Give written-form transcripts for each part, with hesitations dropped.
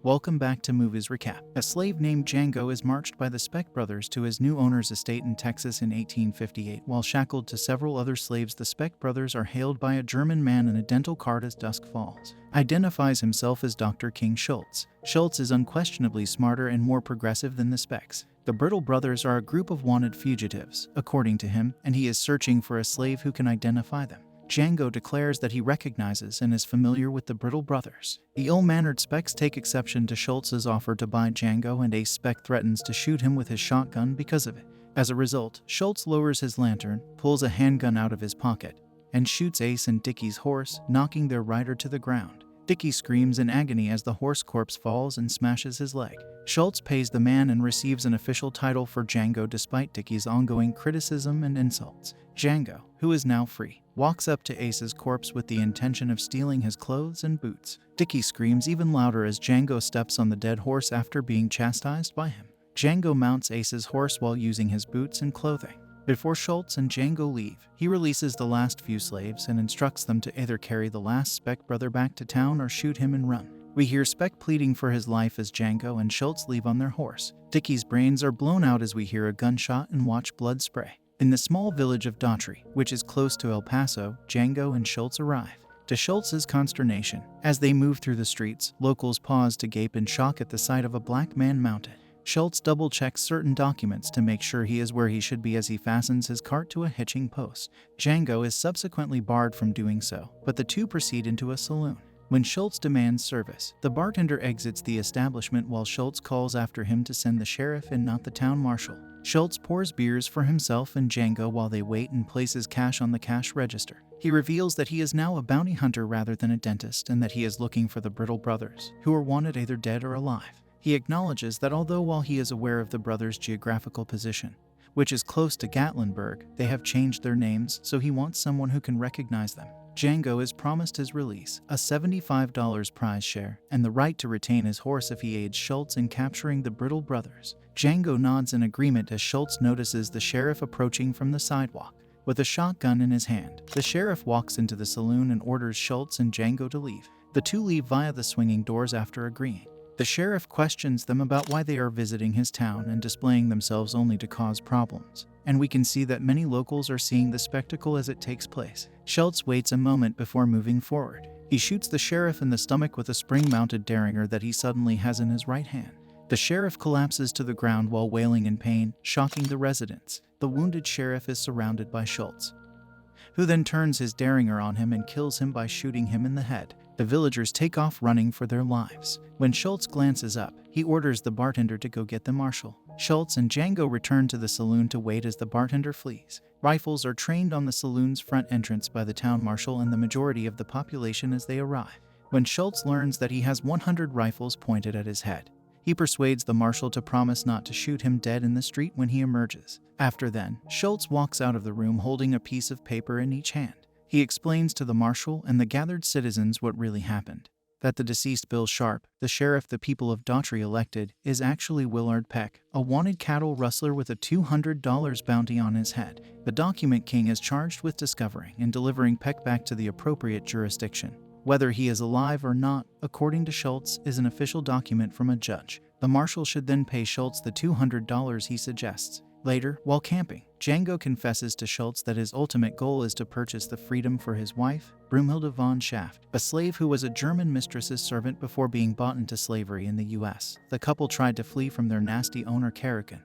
Welcome back to Movies Recap. A slave named Django is marched by the Speck brothers to his new owner's estate in Texas in 1858. While shackled to several other slaves, the Speck brothers are hailed by a German man in a dental cart as dusk falls. Identifies himself as Dr. King Schultz. Schultz is unquestionably smarter and more progressive than the Specks. The Brittle brothers are a group of wanted fugitives, according to him, and he is searching for a slave who can identify them. Django declares that he recognizes and is familiar with the Brittle brothers. The ill-mannered Specks take exception to Schultz's offer to buy Django, and Ace Speck threatens to shoot him with his shotgun because of it. As a result, Schultz lowers his lantern, pulls a handgun out of his pocket, and shoots Ace and Dickie's horse, knocking their rider to the ground. Dickie screams in agony as the horse corpse falls and smashes his leg. Schultz pays the man and receives an official title for Django despite Dickie's ongoing criticism and insults. Django, who is now free, walks up to Ace's corpse with the intention of stealing his clothes and boots. Dickie screams even louder as Django steps on the dead horse after being chastised by him. Django mounts Ace's horse while using his boots and clothing. Before Schultz and Django leave, he releases the last few slaves and instructs them to either carry the last Speck brother back to town or shoot him and run. We hear Speck pleading for his life as Django and Schultz leave on their horse. Dickie's brains are blown out as we hear a gunshot and watch blood spray. In the small village of Daughtry, which is close to El Paso, Django and Schultz arrive. To Schultz's consternation, as they move through the streets, locals pause to gape in shock at the sight of a black man mounted. Schultz double-checks certain documents to make sure he is where he should be as he fastens his cart to a hitching post. Django is subsequently barred from doing so, but the two proceed into a saloon. When Schultz demands service, the bartender exits the establishment while Schultz calls after him to send the sheriff and not the town marshal. Schultz pours beers for himself and Django while they wait and places cash on the cash register. He reveals that he is now a bounty hunter rather than a dentist and that he is looking for the Brittle brothers, who are wanted either dead or alive. He acknowledges that while he is aware of the brothers' geographical position, which is close to Gatlinburg, they have changed their names, so he wants someone who can recognize them. Django is promised his release, a $75 prize share, and the right to retain his horse if he aids Schultz in capturing the Brittle brothers. Django nods in agreement as Schultz notices the sheriff approaching from the sidewalk. With a shotgun in his hand, the sheriff walks into the saloon and orders Schultz and Django to leave. The two leave via the swinging doors after agreeing. The sheriff questions them about why they are visiting his town and displaying themselves only to cause problems, and we can see that many locals are seeing the spectacle as it takes place. Schultz waits a moment before moving forward. He shoots the sheriff in the stomach with a spring-mounted derringer that he suddenly has in his right hand. The sheriff collapses to the ground while wailing in pain, shocking the residents. The wounded sheriff is surrounded by Schultz, who then turns his derringer on him and kills him by shooting him in the head. The villagers take off running for their lives. When Schultz glances up, he orders the bartender to go get the marshal. Schultz and Django return to the saloon to wait as the bartender flees. Rifles are trained on the saloon's front entrance by the town marshal and the majority of the population as they arrive. When Schultz learns that he has 100 rifles pointed at his head, he persuades the marshal to promise not to shoot him dead in the street when he emerges. After then, Schultz walks out of the room holding a piece of paper in each hand. He explains to the marshal and the gathered citizens what really happened. That the deceased Bill Sharp, the sheriff the people of Daughtry elected, is actually Willard Peck, a wanted cattle rustler with a $200 bounty on his head. The document king is charged with discovering and delivering Peck back to the appropriate jurisdiction. Whether he is alive or not, according to Schultz, is an official document from a judge. The marshal should then pay Schultz the $200 he suggests. Later, while camping, Django confesses to Schultz that his ultimate goal is to purchase the freedom for his wife, Brumhilde von Schaft, a slave who was a German mistress's servant before being bought into slavery in the U.S. The couple tried to flee from their nasty owner Karakin,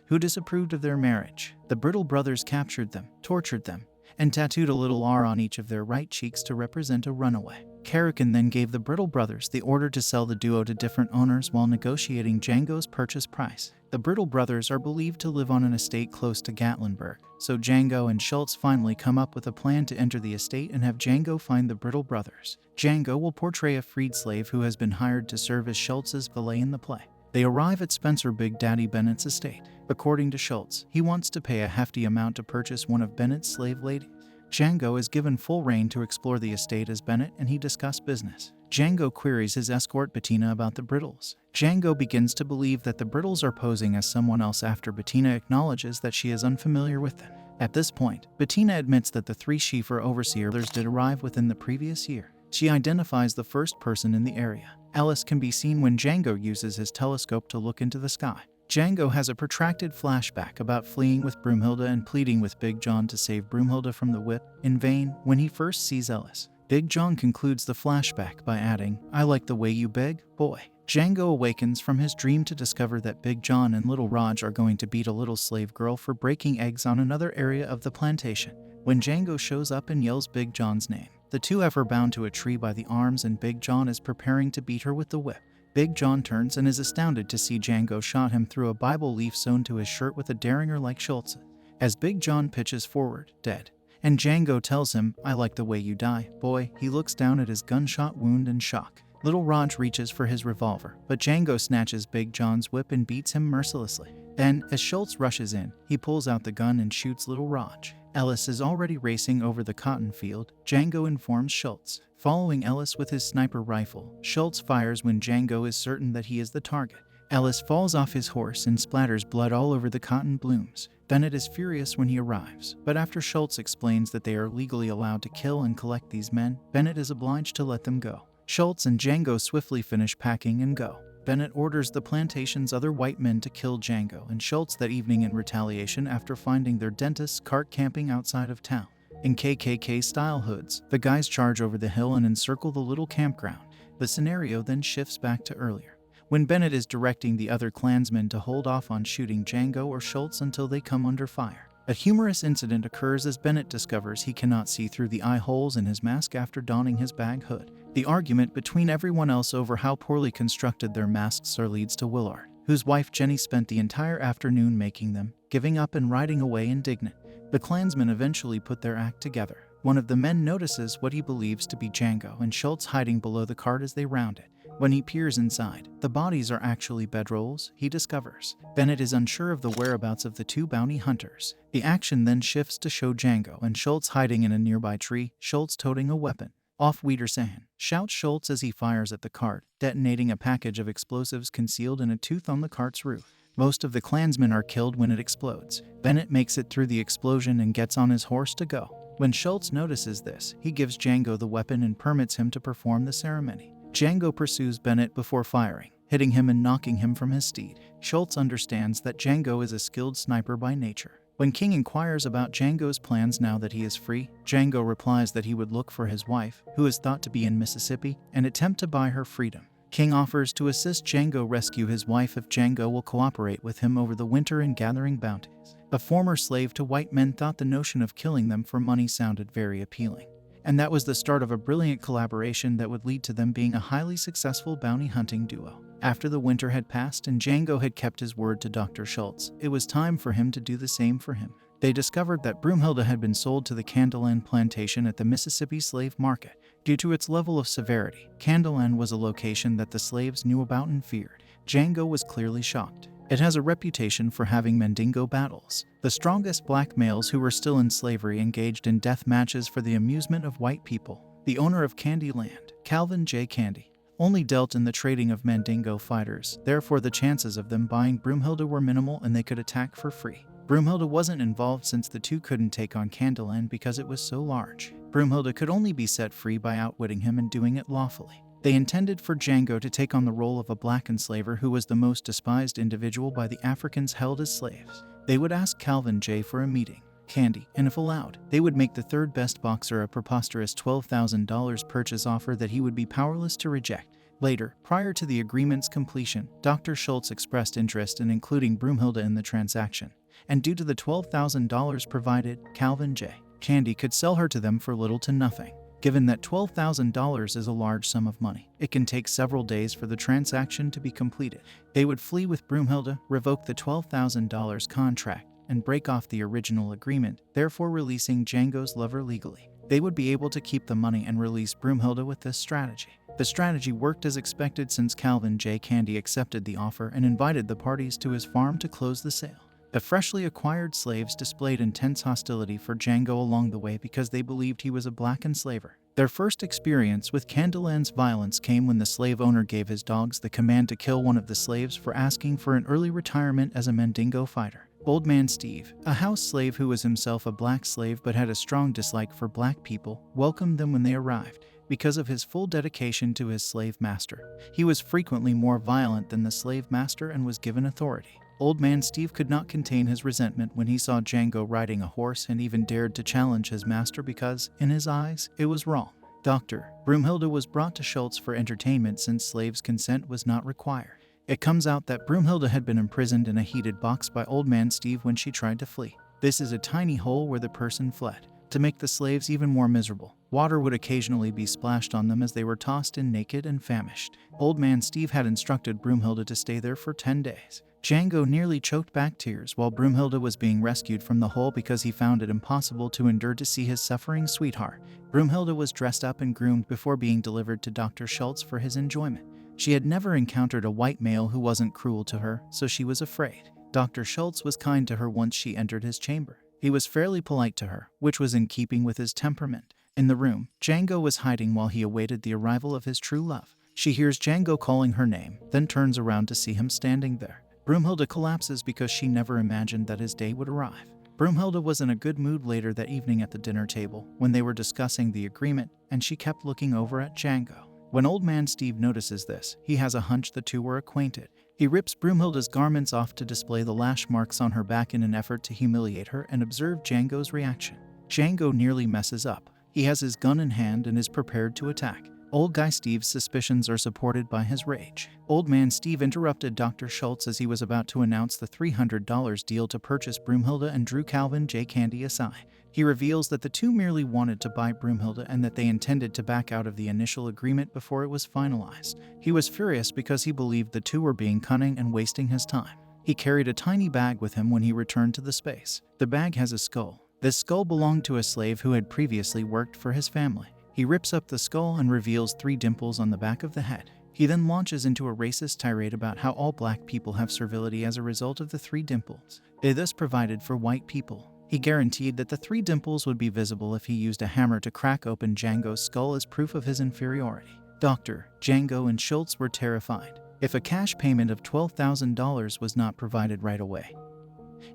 who disapproved of their marriage. The Brittle brothers captured them, tortured them, and tattooed a little R on each of their right cheeks to represent a runaway. Karakin then gave the Brittle brothers the order to sell the duo to different owners while negotiating Django's purchase price. The Brittle brothers are believed to live on an estate close to Gatlinburg, so Django and Schultz finally come up with a plan to enter the estate and have Django find the Brittle brothers. Django will portray a freed slave who has been hired to serve as Schultz's valet in the play. They arrive at Spencer Big Daddy Bennett's estate. According to Schultz, he wants to pay a hefty amount to purchase one of Bennett's slave ladies. Django is given full reign to explore the estate as Bennett and he discuss business. Django queries his escort Bettina about the Brittles. Django begins to believe that the Brittles are posing as someone else after Bettina acknowledges that she is unfamiliar with them. At this point, Bettina admits that the three Schiefer overseers did arrive within the previous year. She identifies the first person in the area. Ellis can be seen when Django uses his telescope to look into the sky. Django has a protracted flashback about fleeing with Broomhilda and pleading with Big John to save Broomhilda from the whip. In vain, when he first sees Ellis, Big John concludes the flashback by adding, "I like the way you beg, boy." Django awakens from his dream to discover that Big John and Little Raj are going to beat a little slave girl for breaking eggs on another area of the plantation. When Django shows up and yells Big John's name, the two have her bound to a tree by the arms and Big John is preparing to beat her with the whip. Big John turns and is astounded to see Django shot him through a Bible leaf sewn to his shirt with a derringer like Schultz. As Big John pitches forward, dead, and Django tells him, "I like the way you die, boy," he looks down at his gunshot wound in shock. Little Raj reaches for his revolver, but Django snatches Big John's whip and beats him mercilessly. Then, as Schultz rushes in, he pulls out the gun and shoots Little Raj. Ellis is already racing over the cotton field. Django informs Schultz. Following Ellis with his sniper rifle, Schultz fires when Django is certain that he is the target. Ellis falls off his horse and splatters blood all over the cotton blooms. Bennett is furious when he arrives, but after Schultz explains that they are legally allowed to kill and collect these men, Bennett is obliged to let them go. Schultz and Django swiftly finish packing and go. Bennett orders the plantation's other white men to kill Django and Schultz that evening in retaliation after finding their dentist's cart camping outside of town. In KKK-style hoods, the guys charge over the hill and encircle the little campground. The scenario then shifts back to earlier, when Bennett is directing the other Klansmen to hold off on shooting Django or Schultz until they come under fire. A humorous incident occurs as Bennett discovers he cannot see through the eye holes in his mask after donning his bag hood. The argument between everyone else over how poorly constructed their masks are leads to Willard, whose wife Jenny spent the entire afternoon making them, giving up and riding away indignant. The Klansmen eventually put their act together. One of the men notices what he believes to be Django and Schultz hiding below the cart as they round it. When he peers inside, the bodies are actually bedrolls, he discovers. Bennett is unsure of the whereabouts of the two bounty hunters. The action then shifts to show Django and Schultz hiding in a nearby tree, Schultz toting a weapon. "Off Wiedersehen," shouts Schultz as he fires at the cart, detonating a package of explosives concealed in a tooth on the cart's roof. Most of the Klansmen are killed when it explodes. Bennett makes it through the explosion and gets on his horse to go. When Schultz notices this, he gives Django the weapon and permits him to perform the ceremony. Django pursues Bennett before firing, hitting him and knocking him from his steed. Schultz understands that Django is a skilled sniper by nature. When King inquires about Django's plans now that he is free, Django replies that he would look for his wife, who is thought to be in Mississippi, and attempt to buy her freedom. King offers to assist Django rescue his wife if Django will cooperate with him over the winter in gathering bounties. A former slave to white men thought the notion of killing them for money sounded very appealing. And that was the start of a brilliant collaboration that would lead to them being a highly successful bounty hunting duo. After the winter had passed and Django had kept his word to Dr. Schultz, it was time for him to do the same for him. They discovered that Broomhilda had been sold to the Candeland plantation at the Mississippi slave market. Due to its level of severity, Candeland was a location that the slaves knew about and feared. Django was clearly shocked. It has a reputation for having Mandingo battles. The strongest black males who were still in slavery engaged in death matches for the amusement of white people. The owner of Candyland, Calvin J. Candy, only dealt in the trading of Mandingo fighters, therefore the chances of them buying Broomhilda were minimal and they could attack for free. Broomhilda wasn't involved since the two couldn't take on Candeland because it was so large. Broomhilda could only be set free by outwitting him and doing it lawfully. They intended for Django to take on the role of a black enslaver who was the most despised individual by the Africans held as slaves. They would ask Calvin J. for a meeting, Candy, and if allowed, they would make the third best boxer a preposterous $12,000 purchase offer that he would be powerless to reject. Later, prior to the agreement's completion, Dr. Schultz expressed interest in including Broomhilda in the transaction, and due to the $12,000 provided, Calvin J. Candy could sell her to them for little to nothing. Given that $12,000 is a large sum of money, it can take several days for the transaction to be completed. They would flee with Broomhilda, revoke the $12,000 contract, and break off the original agreement, therefore releasing Django's lover legally. They would be able to keep the money and release Broomhilda with this strategy. The strategy worked as expected since Calvin J. Candy accepted the offer and invited the parties to his farm to close the sale. The freshly acquired slaves displayed intense hostility for Django along the way because they believed he was a black enslaver. Their first experience with Candeland's violence came when the slave owner gave his dogs the command to kill one of the slaves for asking for an early retirement as a Mandingo fighter. Old Man Steve, a house slave who was himself a black slave but had a strong dislike for black people, welcomed them when they arrived. because of his full dedication to his slave master. He was frequently more violent than the slave master and was given authority. Old Man Steve could not contain his resentment when he saw Django riding a horse and even dared to challenge his master because, in his eyes, it was wrong. Dr. Broomhilda was brought to Schultz for entertainment since slaves' consent was not required. It comes out that Broomhilda had been imprisoned in a heated box by Old Man Steve when she tried to flee. This is a tiny hole where the person fled. To make the slaves even more miserable, water would occasionally be splashed on them as they were tossed in naked and famished. Old Man Steve had instructed Broomhilda to stay there for 10 days. Django nearly choked back tears while Broomhilda was being rescued from the hole because he found it impossible to endure to see his suffering sweetheart. Broomhilda was dressed up and groomed before being delivered to Dr. Schultz for his enjoyment. She had never encountered a white male who wasn't cruel to her, so she was afraid. Dr. Schultz was kind to her once she entered his chamber. He was fairly polite to her, which was in keeping with his temperament. In the room, Django was hiding while he awaited the arrival of his true love. She hears Django calling her name, then turns around to see him standing there. Broomhilda collapses because she never imagined that his day would arrive. Broomhilda was in a good mood later that evening at the dinner table when they were discussing the agreement, and she kept looking over at Django. When Old Man Steve notices this, he has a hunch the two were acquainted. He rips Broomhilda's garments off to display the lash marks on her back in an effort to humiliate her and observe Django's reaction. Django nearly messes up. He has his gun in hand and is prepared to attack. Old Guy Steve's suspicions are supported by his rage. Old Man Steve interrupted Dr. Schultz as he was about to announce the $300 deal to purchase Broomhilda and drew Calvin J. Candy aside. He reveals that the two merely wanted to buy Broomhilda and that they intended to back out of the initial agreement before it was finalized. He was furious because he believed the two were being cunning and wasting his time. He carried a tiny bag with him when he returned to the space. The bag has a skull. This skull belonged to a slave who had previously worked for his family. He rips up the skull and reveals 3 dimples on the back of the head. He then launches into a racist tirade about how all black people have servility as a result of the 3 dimples. They thus provided for white people. He guaranteed that the 3 dimples would be visible if he used a hammer to crack open Django's skull as proof of his inferiority. Dr. Django and Schultz were terrified if a cash payment of $12,000 was not provided right away.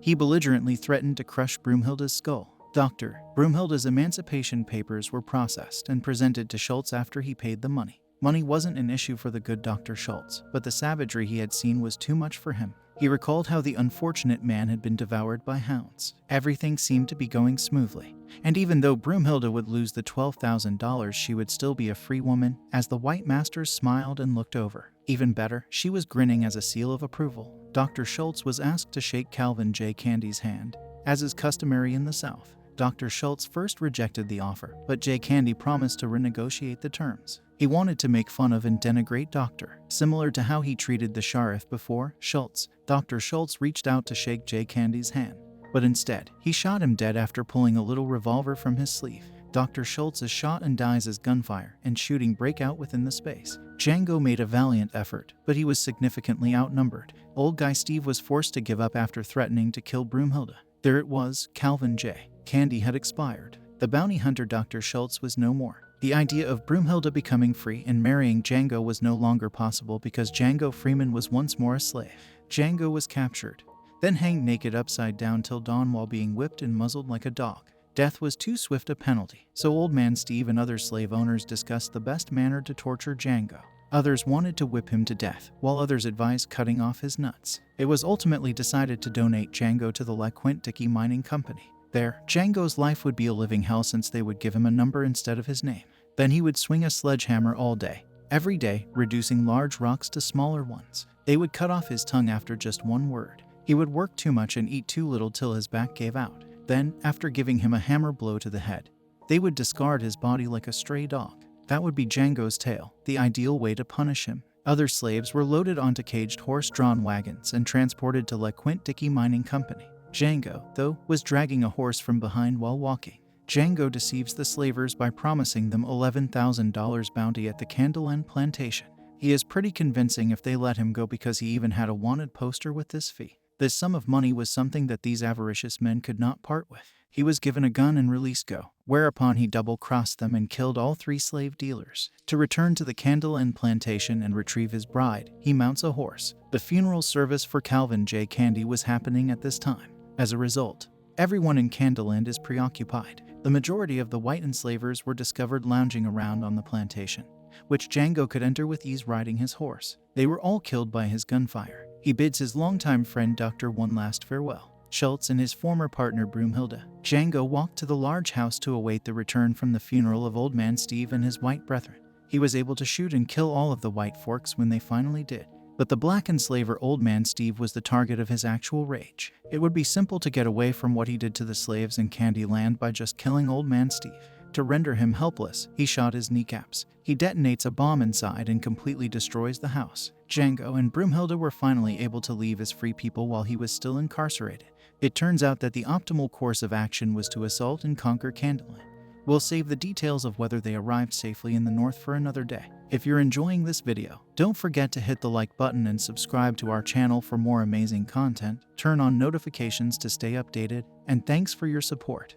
He belligerently threatened to crush Broomhilda's skull. Dr. Broomhilda's emancipation papers were processed and presented to Schultz after he paid the money. Money wasn't an issue for the good Dr. Schultz, but the savagery he had seen was too much for him. He recalled how the unfortunate man had been devoured by hounds. Everything seemed to be going smoothly. And even though Broomhilda would lose the $12,000, she would still be a free woman, as the white masters smiled and looked over. Even better, she was grinning as a seal of approval. Dr. Schultz was asked to shake Calvin J. Candy's hand, as is customary in the South. Dr. Schultz first rejected the offer, but J. Candy promised to renegotiate the terms. He wanted to make fun of and denigrate Doctor, similar to how he treated the sheriff before Schultz. Dr. Schultz reached out to shake J. Candy's hand, but instead, he shot him dead after pulling a little revolver from his sleeve. Dr. Schultz is shot and dies as gunfire and shooting break out within the space. Django made a valiant effort, but he was significantly outnumbered. Old Guy Steve was forced to give up after threatening to kill Broomhilda. There it was, Calvin J. Candy had expired. The bounty hunter Dr. Schultz was no more. The idea of Broomhilda becoming free and marrying Django was no longer possible because Django Freeman was once more a slave. Django was captured, then hanged naked upside down till dawn while being whipped and muzzled like a dog. Death was too swift a penalty, so Old Man Steve and other slave owners discussed the best manner to torture Django. Others wanted to whip him to death, while others advised cutting off his nuts. It was ultimately decided to donate Django to the LaQuint Mining Company. There, Django's life would be a living hell since they would give him a number instead of his name. Then he would swing a sledgehammer all day, every day, reducing large rocks to smaller ones. They would cut off his tongue after just one word. He would work too much and eat too little till his back gave out. Then, after giving him a hammer blow to the head, they would discard his body like a stray dog. That would be Django's tale, the ideal way to punish him. Other slaves were loaded onto caged horse-drawn wagons and transported to LaQuint Mining Company. Django, though, was dragging a horse from behind while walking. Django deceives the slavers by promising them $11,000 bounty at the Candle End Plantation. He is pretty convincing if they let him go because he even had a wanted poster with this fee. This sum of money was something that these avaricious men could not part with. He was given a gun and released go, whereupon he double-crossed them and killed all 3 slave dealers. To return to the Candle End Plantation and retrieve his bride, he mounts a horse. The funeral service for Calvin J. Candy was happening at this time. As a result, Everyone in Candyland is preoccupied. The majority of the white enslavers were discovered lounging around on the plantation, which Django could enter with ease riding his horse. They were all killed by his gunfire. He bids his longtime friend Doctor one last farewell. Schultz and his former partner Broomhilda. Django walked to the large house to await the return from the funeral of Old Man Steve and his white brethren. He was able to shoot and kill all of the white forks when they finally did. But the black enslaver Old Man Steve was the target of his actual rage. It would be simple to get away from what he did to the slaves in Candyland by just killing Old Man Steve. To render him helpless, he shot his kneecaps. He detonates a bomb inside and completely destroys the house. Django and Broomhilda were finally able to leave as free people while he was still incarcerated. It turns out that the optimal course of action was to assault and conquer Candyland. We'll save the details of whether they arrived safely in the north for another day. If you're enjoying this video, don't forget to hit the like button and subscribe to our channel for more amazing content. Turn on notifications to stay updated, and thanks for your support.